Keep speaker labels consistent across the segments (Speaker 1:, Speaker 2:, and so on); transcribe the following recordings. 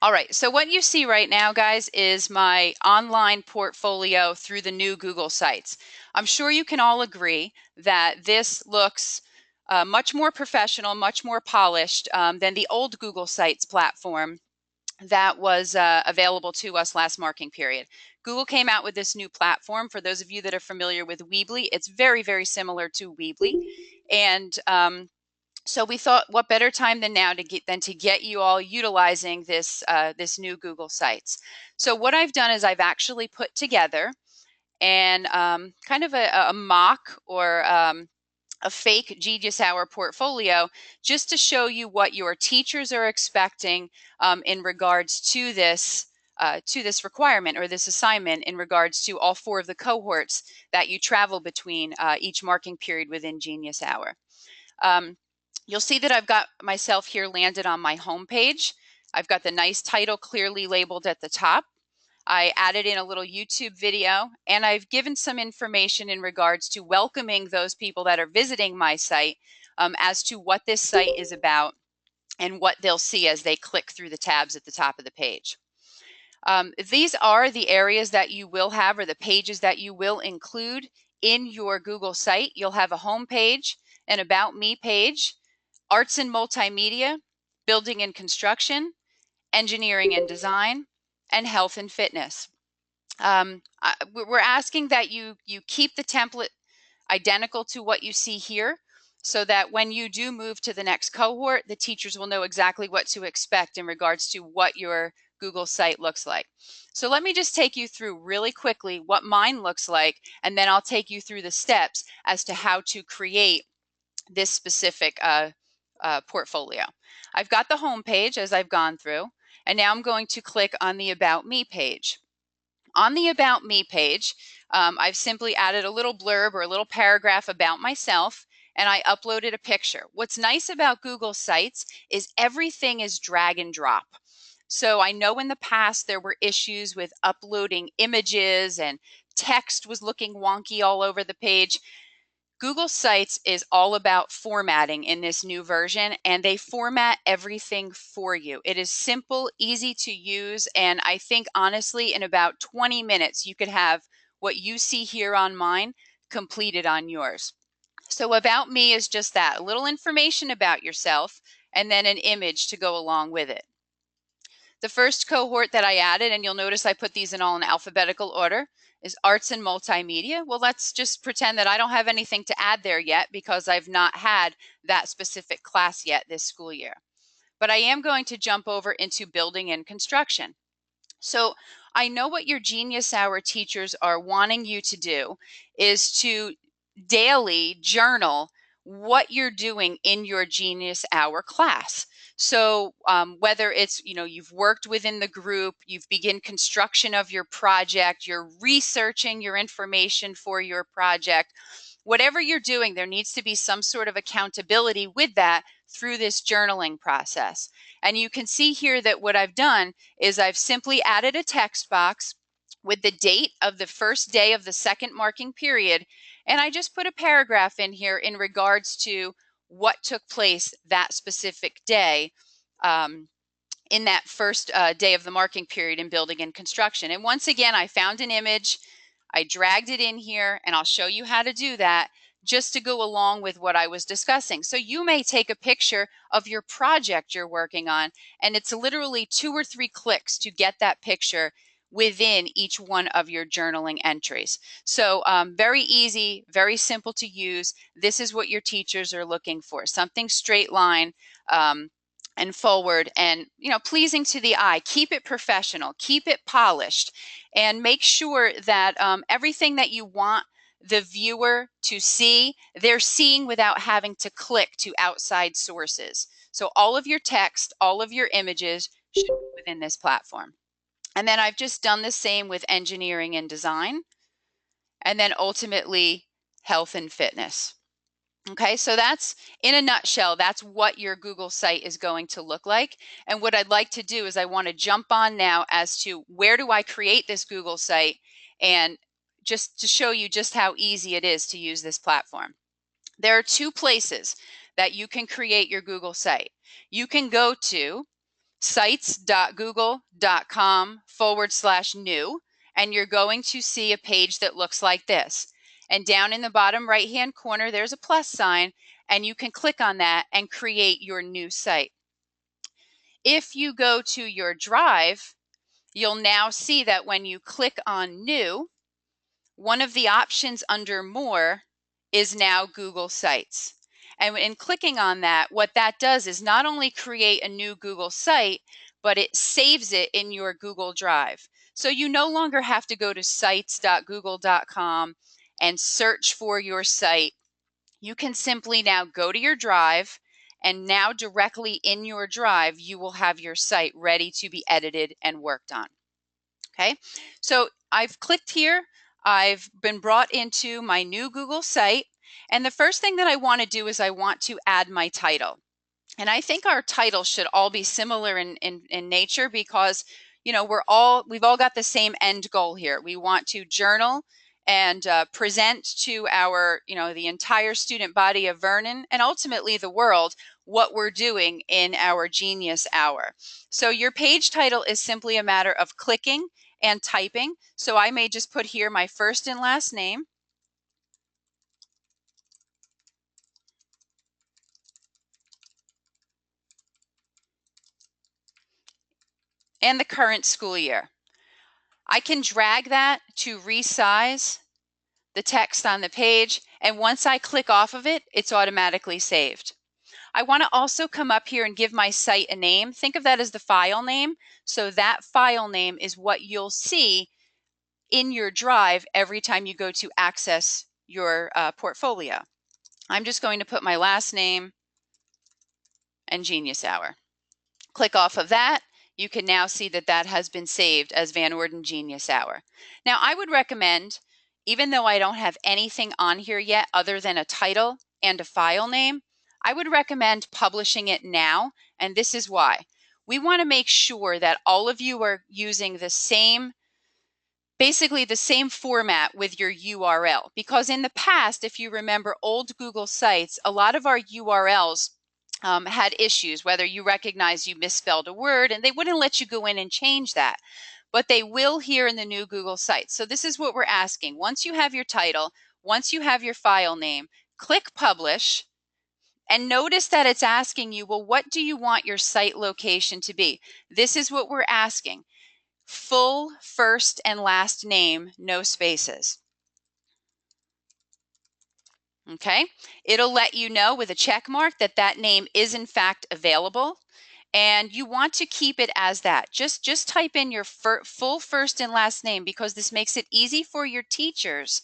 Speaker 1: All right, so what you see right now, guys, is my online portfolio through the new Google Sites. I'm sure you can all agree that this looks much more professional, much more polished than the old Google Sites platform that was available to us last marking period. Google came out with this new platform. For those of you that are familiar with Weebly, it's very, very similar to Weebly. And so we thought, what better time than now to get you all utilizing this new Google Sites. So what I've done is I've actually put together and kind of a mock or a fake Genius Hour portfolio just to show you what your teachers are expecting in regards to this requirement or this assignment in regards to all 4 of the cohorts that you travel between each marking period within Genius Hour. You'll see that I've got myself here landed on my home page. I've got the nice title clearly labeled at the top. I added in a little YouTube video, and I've given some information in regards to welcoming those people that are visiting my site as to what this site is about and what they'll see as they click through the tabs at the top of the page. These are the areas that you will have, or the pages that you will include in your Google site. You'll have a home page, an About Me page, Arts and Multimedia, Building and Construction, Engineering and Design, and Health and Fitness. We're asking that you keep the template identical to what you see here so that when you do move to the next cohort, the teachers will know exactly what to expect in regards to what your Google site looks like. So let me just take you through really quickly what mine looks like, and then I'll take you through the steps as to how to create this specific portfolio. I've got the home page as I've gone through, and now I'm going to click on the About Me page. On the About Me page, I've simply added a little blurb or a little paragraph about myself, and I uploaded a picture. What's nice about Google Sites is everything is drag and drop. So I know in the past there were issues with uploading images and text was looking wonky all over the page. Google Sites is all about formatting in this new version, and they format everything for you. It is simple, easy to use, and I think honestly in about 20 minutes you could have what you see here on mine completed on yours. So About Me is just that, a little information about yourself and then an image to go along with it. The first cohort that I added, and you'll notice I put these in all in alphabetical order, is Arts and Multimedia. Well, let's just pretend that I don't have anything to add there yet because I've not had that specific class yet this school year. But I am going to jump over into Building and Construction. So I know what your Genius Hour teachers are wanting you to do is to daily journal what you're doing in your Genius Hour class. So whether it's, you've worked within the group, you've begun construction of your project, you're researching your information for your project, whatever you're doing, there needs to be some sort of accountability with that through this journaling process. And you can see here that what I've done is I've simply added a text box with the date of the first day of the second marking period, and I just put a paragraph in here in regards to what took place that specific day in that first day of the marking period in Building and Construction. And once again, I found an image, I dragged it in here, and I'll show you how to do that just to go along with what I was discussing. So you may take a picture of your project you're working on, and it's literally 2 or 3 clicks to get that picture within each one of your journaling entries. So very easy, very simple to use. This is what your teachers are looking for, something straight line and forward and pleasing to the eye. Keep it professional, keep it polished, and make sure that everything that you want the viewer to see, they're seeing without having to click to outside sources. So all of your text, all of your images should be within this platform. And then I've just done the same with Engineering and Design, and then ultimately Health and Fitness. Okay, so that's, in a nutshell, that's what your Google site is going to look like. And what I'd like to do is I want to jump on now as to where do I create this Google site, and just to show you just how easy it is to use this platform. There are 2 places that you can create your Google site. You can go to sites.google.com/new, and you're going to see a page that looks like this. And down in the bottom right-hand corner, there's a plus sign, and you can click on that and create your new site. If you go to your drive, you'll now see that when you click on new, one of the options under more is now Google Sites. And in clicking on that, what that does is not only create a new Google site, but it saves it in your Google Drive. So you no longer have to go to sites.google.com and search for your site. You can simply now go to your drive, and now directly in your drive, you will have your site ready to be edited and worked on. Okay, so I've clicked here. I've been brought into my new Google site. And the first thing that I want to do is I want to add my title. And I think our titles should all be similar in nature because, you know, we've all got the same end goal here. We want to journal and present to our, you know, the entire student body of Vernon and ultimately the world what we're doing in our Genius Hour. So your page title is simply a matter of clicking and typing. So I may just put here my first and last name. And the current school year. I can drag that to resize the text on the page, and once I click off of it, it's automatically saved. I want to also come up here and give my site a name. Think of that as the file name. So that file name is what you'll see in your drive every time you go to access your portfolio. I'm just going to put my last name and Genius Hour. Click off of that. You can now see that that has been saved as Van Orden Genius Hour. Now, I would recommend, even though I don't have anything on here yet other than a title and a file name, I would recommend publishing it now, and this is why. We want to make sure that all of you are using the same, basically the same format with your URL, because in the past, if you remember old Google Sites, a lot of our URLs had issues, whether you recognize you misspelled a word, and they wouldn't let you go in and change that. But they will here in the new Google Sites. So this is what we're asking. Once you have your title, once you have your file name, click Publish, and notice that it's asking you, well, what do you want your site location to be? This is what we're asking. Full first and last name, no spaces. Okay, it'll let you know with a check mark that that name is in fact available, and you want to keep it as that. Just type in your full first and last name, because this makes it easy for your teachers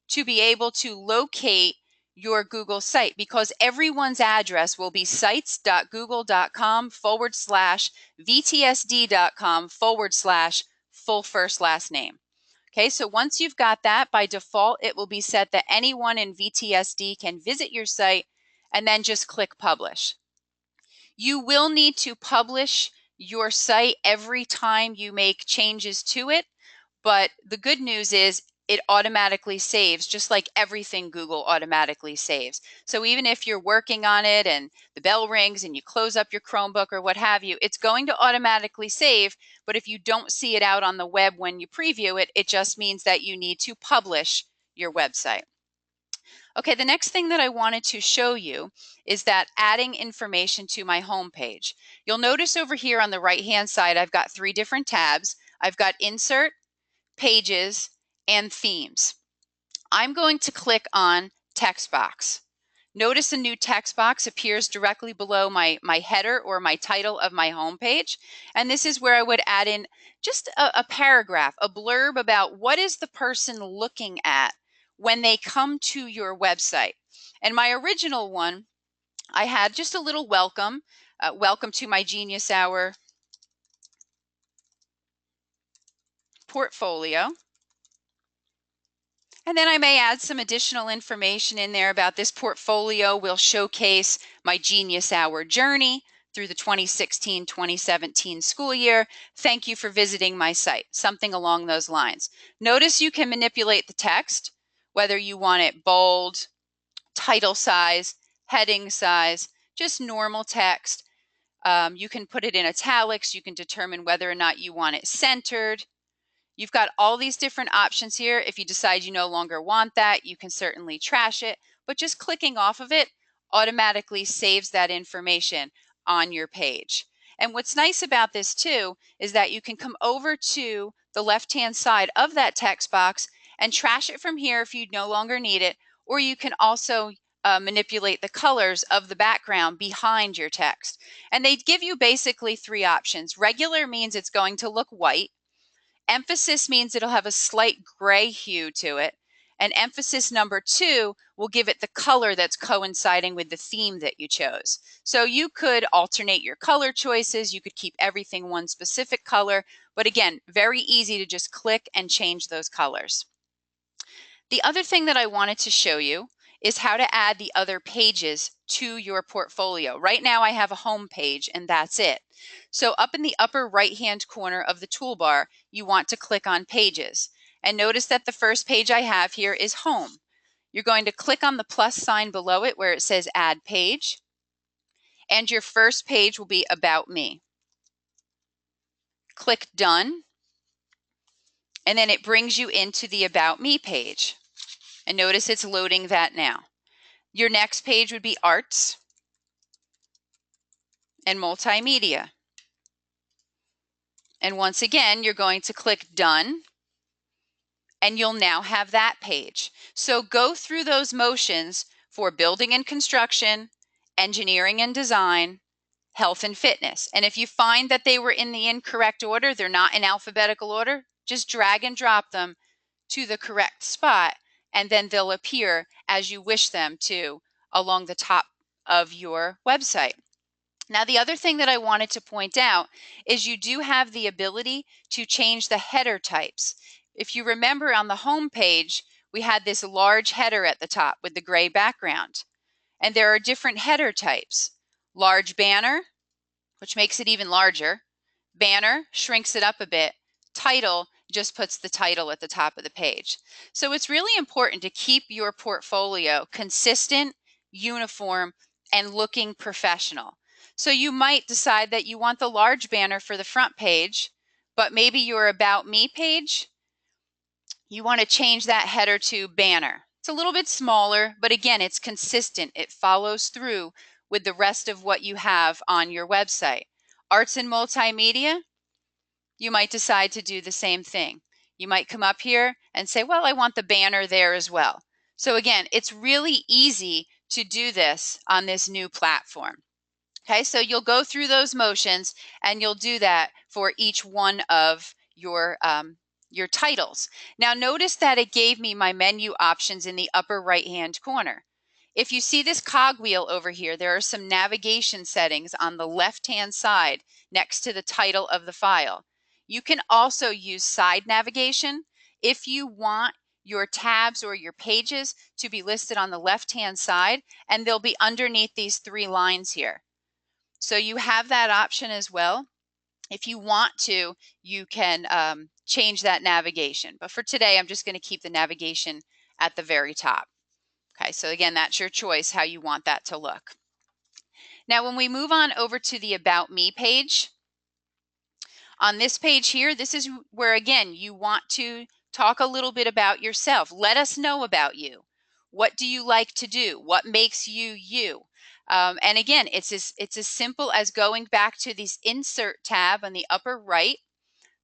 Speaker 1: to be able to locate your Google site, because everyone's address will be sites.google.com/vtsd.com/full first last name. Okay, so once you've got that, by default, it will be set that anyone in VTSD can visit your site and then just click Publish. You will need to publish your site every time you make changes to it, but the good news is it automatically saves, just like everything Google automatically saves. So even if you're working on it and the bell rings and you close up your Chromebook or what have you, it's going to automatically save. But if you don't see it out on the web when you preview it, it just means that you need to publish your website. Okay, the next thing that I wanted to show you is that adding information to my home page. You'll notice over here on the right-hand side, I've got 3 different tabs. I've got Insert, Pages, and Themes. I'm going to click on Text Box. Notice a new text box appears directly below my header or my title of my homepage. And this is where I would add in just a paragraph, a blurb about what is the person looking at when they come to your website. And my original one, I had just a little welcome. Welcome to my Genius Hour portfolio. And then I may add some additional information in there about this portfolio will showcase my Genius Hour journey through the 2016-2017 school year. Thank you for visiting my site, something along those lines. Notice you can manipulate the text, whether you want it bold, title size, heading size, just normal text. You can put it in italics. You can determine whether or not you want it centered. You've got all these different options here. If you decide you no longer want that, you can certainly trash it, but just clicking off of it automatically saves that information on your page. And what's nice about this too is that you can come over to the left-hand side of that text box and trash it from here if you no longer need it, or you can also manipulate the colors of the background behind your text. And they give you basically three options. Regular means it's going to look white. Emphasis means it'll have a slight gray hue to it. And emphasis number 2 will give it the color that's coinciding with the theme that you chose. So you could alternate your color choices. You could keep everything one specific color. But again, very easy to just click and change those colors. The other thing that I wanted to show you is how to add the other pages to your portfolio. Right now I have a home page and that's it. So up in the upper right-hand corner of the toolbar, you want to click on Pages. And notice that the first page I have here is Home. You're going to click on the plus sign below it where it says Add Page. And your first page will be About Me. Click Done. And then it brings you into the About Me page. And notice it's loading that now. Your next page would be Arts and Multimedia. And once again, you're going to click Done, and you'll now have that page. So go through those motions for building and construction, engineering and design, health and fitness. And if you find that they were in the incorrect order, they're not in alphabetical order, just drag and drop them to the correct spot, and then they'll appear as you wish them to along the top of your website. Now, the other thing that I wanted to point out is you do have the ability to change the header types. If you remember on the home page, we had this large header at the top with the gray background. And there are different header types. Large banner, which makes it even larger. Banner shrinks it up a bit. Title just puts the title at the top of the page. So it's really important to keep your portfolio consistent, uniform, and looking professional. So you might decide that you want the large banner for the front page, but maybe your About Me page, you want to change that header to Banner. It's a little bit smaller, but again, it's consistent. It follows through with the rest of what you have on your website. Arts and Multimedia, you might decide to do the same thing. You might come up here and say, well, I want the banner there as well. So again, it's really easy to do this on this new platform. Okay, so you'll go through those motions and you'll do that for each one of your titles. Now notice that it gave me my menu options in the upper right-hand corner. If you see this cogwheel over here, there are some navigation settings on the left-hand side next to the title of the file. You can also use side navigation if you want your tabs or your pages to be listed on the left-hand side, and they'll be underneath these three lines here. So you have that option as well. If you want to, you can change that navigation. But for today, I'm just going to keep the navigation at the very top. Okay, so again, that's your choice how you want that to look. Now, when we move on over to the About Me page, on this page here, this is where, again, you want to talk a little bit about yourself. Let us know about you. What do you like to do? What makes you you? And again, it's as simple as going back to this Insert tab on the upper right,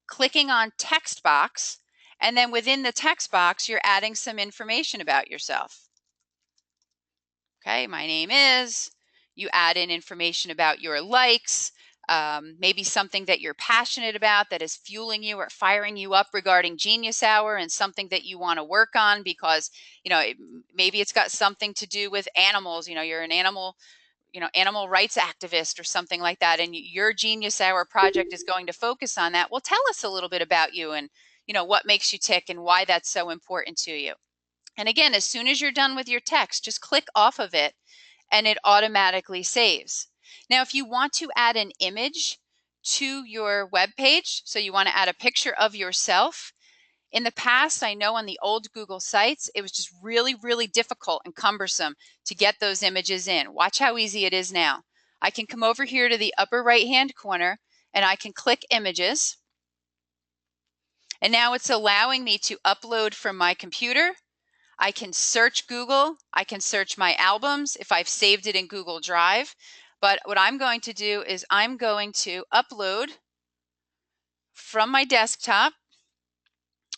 Speaker 1: clicking on Text Box, and then within the text box, you're adding some information about yourself. Okay, my name is, you add in information about your likes, maybe something that you're passionate about that is fueling you or firing you up regarding Genius Hour, and something that you want to work on because, maybe it's got something to do with animals. You're an animal rights activist or something like that, and your Genius Hour project is going to focus on that. Well, tell us a little bit about you and, what makes you tick and why that's so important to you. And again, as soon as you're done with your text, just click off of it and it automatically saves. Now, if you want to add an image to your web page, so you want to add a picture of yourself, in the past, I know on the old Google sites, it was just really, really difficult and cumbersome to get those images in. Watch how easy it is now. I can come over here to the upper right-hand corner and I can click Images. And now it's allowing me to upload from my computer. I can search Google. I can search my albums if I've saved it in Google Drive. But what I'm going to do is I'm going to upload from my desktop.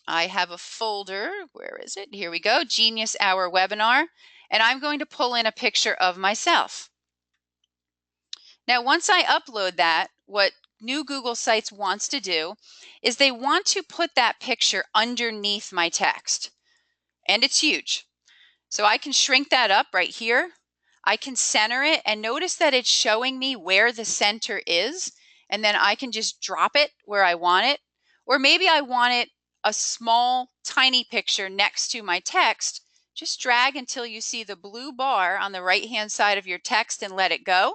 Speaker 1: I have a folder. Where is it? Here we go. Genius Hour Webinar. And I'm going to pull in a picture of myself. Now, once I upload that, what new Google Sites wants to do is they want to put that picture underneath my text. And it's huge. So I can shrink that up right here. I can center it and notice that it's showing me where the center is. And then I can just drop it where I want it. Or maybe I want it a small, tiny picture next to my text. Just drag until you see the blue bar on the right-hand side of your text and let it go.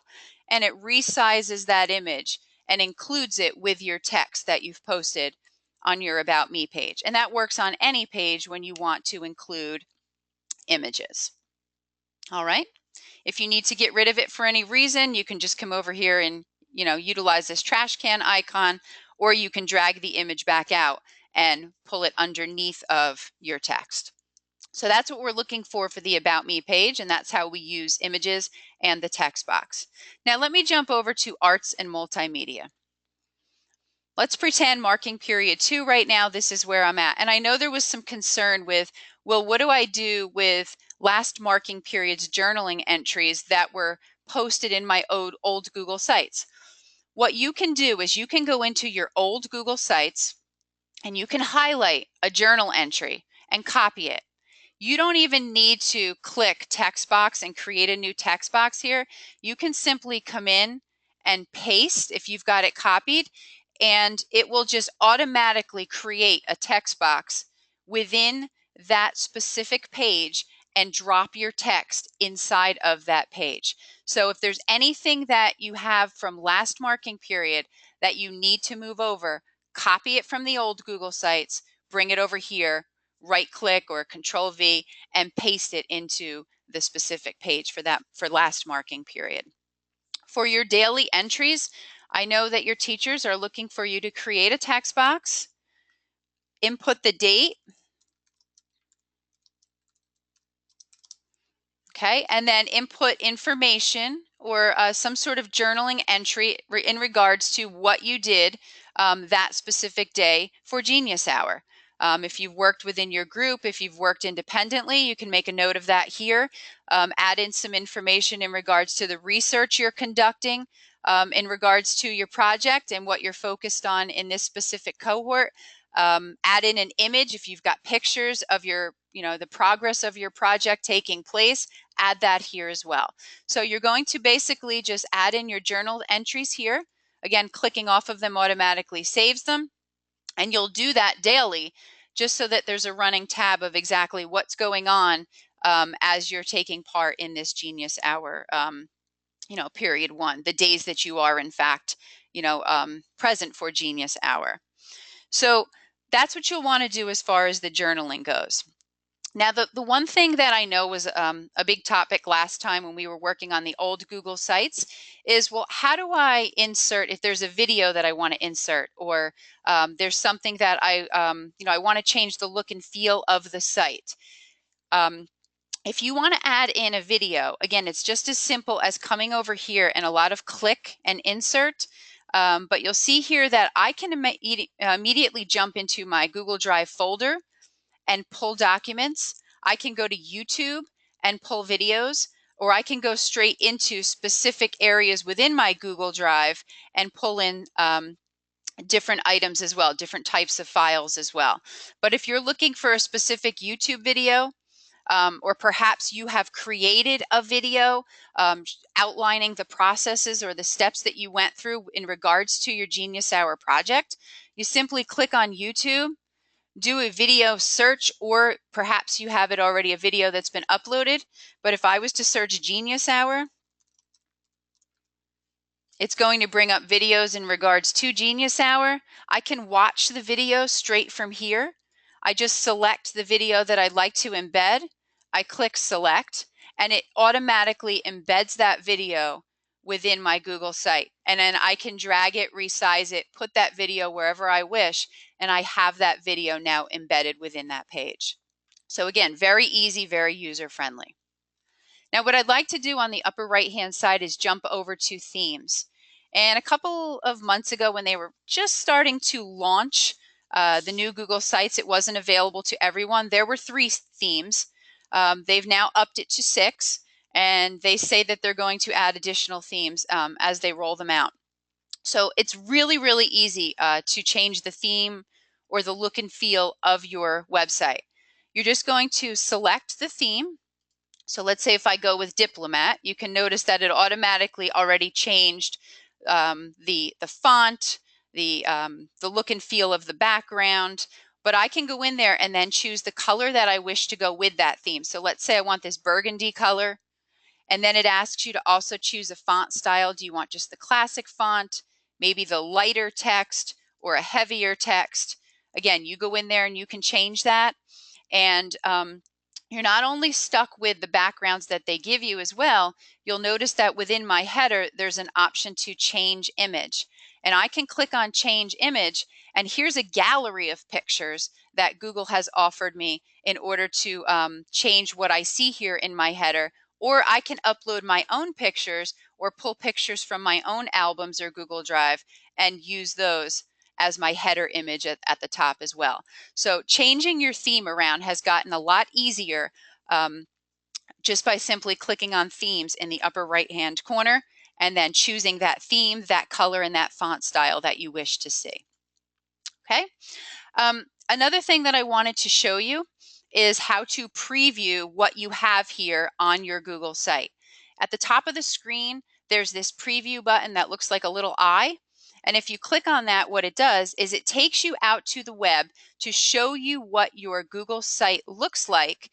Speaker 1: And it resizes that image and includes it with your text that you've posted on your About Me page. And that works on any page when you want to include images. All right. If you need to get rid of it for any reason, you can just come over here and, utilize this trash can icon, or you can drag the image back out and pull it underneath of your text. So that's what we're looking for the About Me page, and that's how we use images and the text box. Now let me jump over to Arts and Multimedia. Let's pretend marking period 2 right now. This is where I'm at. And I know there was some concern with, well, what do I do with last marking period's journaling entries that were posted in my old Google Sites? What you can do is you can go into your old Google Sites and you can highlight a journal entry and copy it. You don't even need to click text box and create a new text box here. You can simply come in and paste if you've got it copied, and it will just automatically create a text box within that specific page and drop your text inside of that page. So if there's anything that you have from last marking period that you need to move over, copy it from the old Google Sites, bring it over here, right click or Control V and paste it into the specific page for last marking period. For your daily entries, I know that your teachers are looking for you to create a text box, input the date, okay, and then input information or some sort of journaling entry in regards to what you did that specific day for Genius Hour. If you've worked within your group, if you've worked independently, you can make a note of that here. Add in some information in regards to the research you're conducting, in regards to your project and what you're focused on in this specific cohort. Add in an image if you've got pictures of the progress of your project taking place. Add that here as well. So you're going to basically just add in your journal entries here. Again, clicking off of them automatically saves them. And you'll do that daily just so that there's a running tab of exactly what's going on as you're taking part in this Genius Hour, period 1, the days that you are in fact, present for Genius Hour. So that's what you'll want to do as far as the journaling goes. Now, the one thing that I know was a big topic last time when we were working on the old Google Sites is, well, how do I insert if there's a video that I want to insert, or there's something that I want to change the look and feel of the site. If you want to add in a video, again, it's just as simple as coming over here and a lot of click and insert. But you'll see here that I can immediately jump into my Google Drive folder and pull documents. I can go to YouTube and pull videos, or I can go straight into specific areas within my Google Drive and pull in different items as well, different types of files as well. But if you're looking for a specific YouTube video, or perhaps you have created a video outlining the processes or the steps that you went through in regards to your Genius Hour project, you simply click on YouTube, do a video search, or perhaps you have it already, a video that's been uploaded. But if I was to search Genius Hour, it's going to bring up videos in regards to Genius Hour. I can watch the video straight from here. I just select the video that I'd like to embed. I click select, and it automatically embeds that video within my Google site. And then I can drag it, resize it, put that video wherever I wish, and I have that video now embedded within that page. So again, very easy, very user-friendly. Now, what I'd like to do on the upper right-hand side is jump over to themes. And a couple of months ago, when they were just starting to launch the new Google Sites, it wasn't available to everyone. There were 3 themes. They've now upped it to 6, and they say that they're going to add additional themes as they roll them out. So it's really, really easy to change the theme or the look and feel of your website. You're just going to select the theme. So let's say if I go with Diplomat, you can notice that it automatically already changed the font, the look and feel of the background. But I can go in there and then choose the color that I wish to go with that theme. So let's say I want this burgundy color, and then it asks you to also choose a font style. Do you want just the classic font, maybe the lighter text, or a heavier text? Again, you go in there and you can change that. And you're not only stuck with the backgrounds that they give you as well, you'll notice that within my header, there's an option to change image. And I can click on change image, and here's a gallery of pictures that Google has offered me in order to change what I see here in my header. Or I can upload my own pictures or pull pictures from my own albums or Google Drive and use those as my header image at the top as well. So changing your theme around has gotten a lot easier just by simply clicking on themes in the upper right-hand corner and then choosing that theme, that color, and that font style that you wish to see. Okay. Another thing that I wanted to show you is how to preview what you have here on your Google site. At the top of the screen, there's this preview button that looks like a little eye. And if you click on that, what it does is it takes you out to the web to show you what your Google site looks like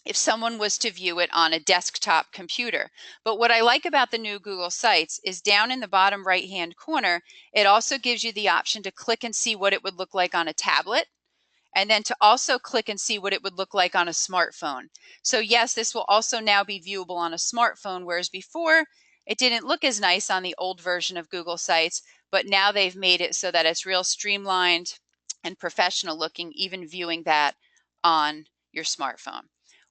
Speaker 1: if someone was to view it on a desktop computer. But what I like about the new Google Sites is down in the bottom right-hand corner, it also gives you the option to click and see what it would look like on a tablet, and then to also click and see what it would look like on a smartphone. So yes, this will also now be viewable on a smartphone, whereas before it didn't look as nice on the old version of Google Sites, but now they've made it so that it's real streamlined and professional looking, even viewing that on your smartphone.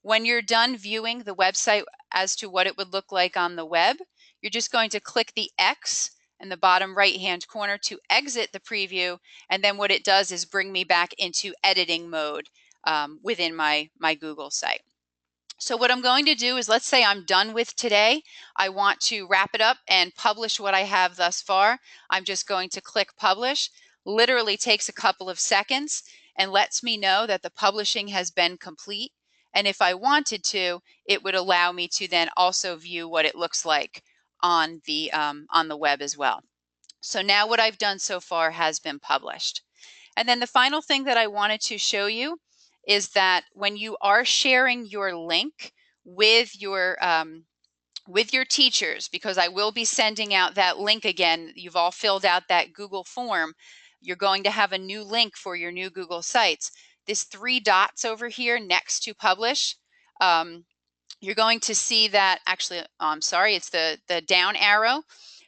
Speaker 1: When you're done viewing the website as to what it would look like on the web, you're just going to click the X in the bottom right-hand corner to exit the preview, and then what it does is bring me back into editing mode within my Google site. So what I'm going to do is, let's say I'm done with today. I want to wrap it up and publish what I have thus far. I'm just going to click publish. Literally takes a couple of seconds and lets me know that the publishing has been complete. And if I wanted to, it would allow me to then also view what it looks like on the web as well. So now what I've done so far has been published. And then the final thing that I wanted to show you is that when you are sharing your link with your teachers, because I will be sending out that link again, you've all filled out that Google form, you're going to have a new link for your new Google Sites. This 3 dots over here next to publish, you're going to see that, actually, I'm sorry, it's the down arrow.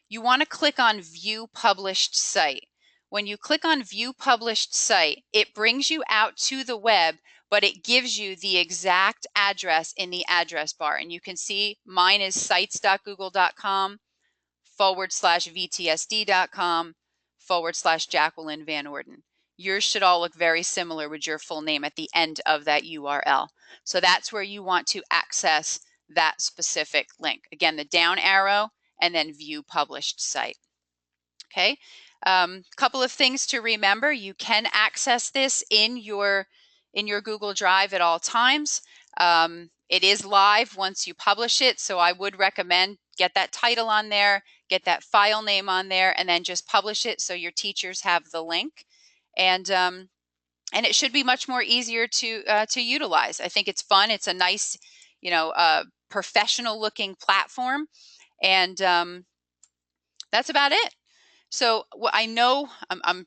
Speaker 1: You want to click on View Published Site. When you click on View Published Site, it brings you out to the web, but it gives you the exact address in the address bar. And you can see mine is sites.google.com/vtsd.com/Jacqueline Van Orden. Yours should all look very similar with your full name at the end of that URL. So that's where you want to access that specific link. Again, the down arrow and then View Published Site. Okay, couple of things to remember. You can access this in your Google Drive at all times. It is live once you publish it, so I would recommend get that title on there, get that file name on there, and then just publish it so your teachers have the link. And it should be much more easier to utilize. I think it's fun. It's a nice, professional looking platform, and that's about it. So I know I'm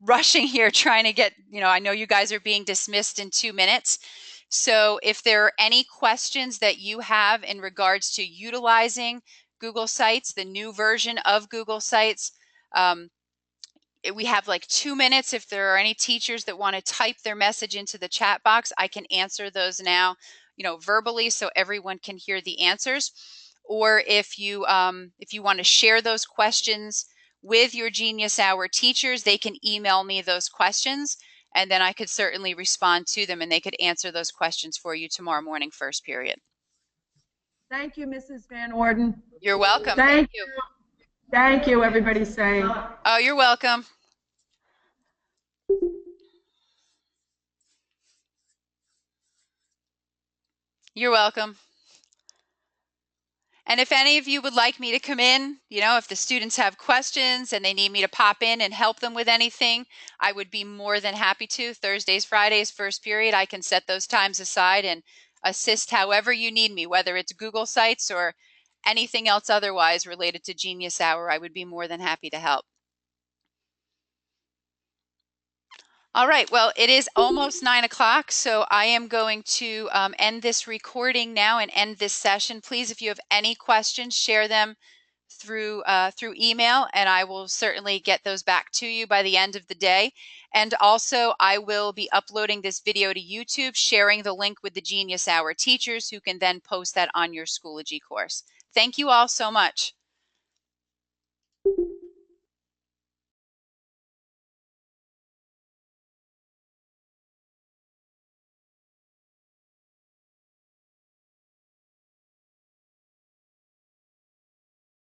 Speaker 1: rushing here trying to get, I know you guys are being dismissed in 2 minutes. So if there are any questions that you have in regards to utilizing Google Sites, the new version of Google Sites. We have like 2 minutes. If there are any teachers that want to type their message into the chat box, I can answer those now, verbally, so everyone can hear the answers. Or if you want to share those questions with your Genius Hour teachers, they can email me those questions, and then I could certainly respond to them, and they could answer those questions for you tomorrow morning, first period.
Speaker 2: Thank you, Mrs. Van Orden.
Speaker 1: You're welcome.
Speaker 2: Thank you. Thank you, everybody's saying.
Speaker 1: Oh, you're welcome. You're welcome. And if any of you would like me to come in, if the students have questions and they need me to pop in and help them with anything, I would be more than happy to. Thursdays, Fridays, first period, I can set those times aside and assist however you need me, whether it's Google Sites or anything else otherwise related to Genius Hour. I would be more than happy to help. All right, well, it is almost 9 o'clock, so I am going to end this recording now and end this session. Please, if you have any questions, share them through email, and I will certainly get those back to you by the end of the day. And also, I will be uploading this video to YouTube, sharing the link with the Genius Hour teachers who can then post that on your Schoology course. Thank you all so much.